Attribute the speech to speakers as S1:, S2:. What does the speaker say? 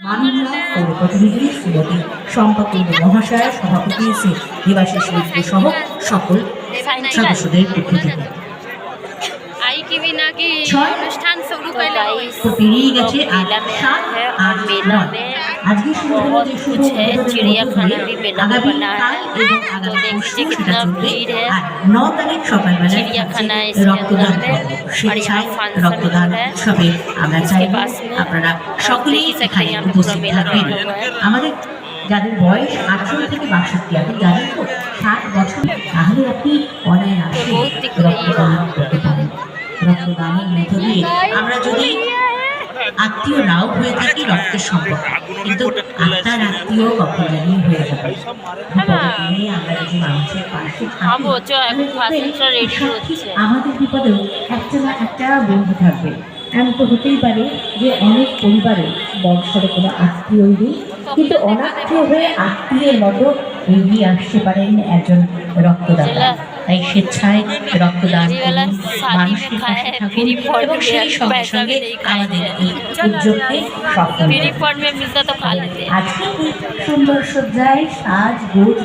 S1: মাননীয় পৌর প্রতিনিধি শ্রীমতী শম্পা কুণ্ডু মহাশয়, সভাপতি শ্রী দেবাশিস মিত্র সহ সকল সদস্যদের পক্ষ থেকে
S2: অনুষ্ঠান শুরু করলে
S1: তো পেরিয়ে গেছে আর 7, 8, 9। আজকে শুরু হলো যে শুভ
S2: चिड़ियाखाना भी मेला में बना है, तो देखिए कितना भीड़ है।
S1: 9 তারিখ সকালবেলা
S2: चिड़ियाखाना इसके
S1: রক্তদান
S2: अंदर है और यहाँ फंक्शन
S1: রক্তদান
S2: है।
S1: উৎসবে আমরা চাইব আপনারা সকলেই এখানে উপস্থিত থাকবেন। আমাদের যাদের বয়স 18 থেকে 62, আপনি জানেন তো 60 বছর, তাহলে আপনি অনায়াসে রক্তদান করতে পারেন। রক্তদানের মধ্য দিয়ে আমরা যদি আত্মীয় নাও হয়ে থাকি রক্তের সম্পর্ক, কিন্তু আত্মার আত্মীয় কখন জানিয়ে হয়ে যাবে। বিপদে আমরা যদি মানুষের পাশে থাকি, আমাদের বিপদেও একটা না একটা বন্ধু থাকবে। এমন তো হতেই পারে যে অনেক পরিবারে বড়সড় কোনো আত্মীয় নেই, কিন্তু অনাত্মীয় হয়ে আত্মীয়ের মতো এগিয়ে আসতে পারেন একজন রক্তদাতা। তাই স্বেচ্ছায় রক্তদান করুন, মানুষের পাশে থাকুন এবং সেই সঙ্গে সঙ্গে আমাদের এই উদ্যোগকে সফল করুন। আজকে সুন্দর সজ্জায় সাজ গোজ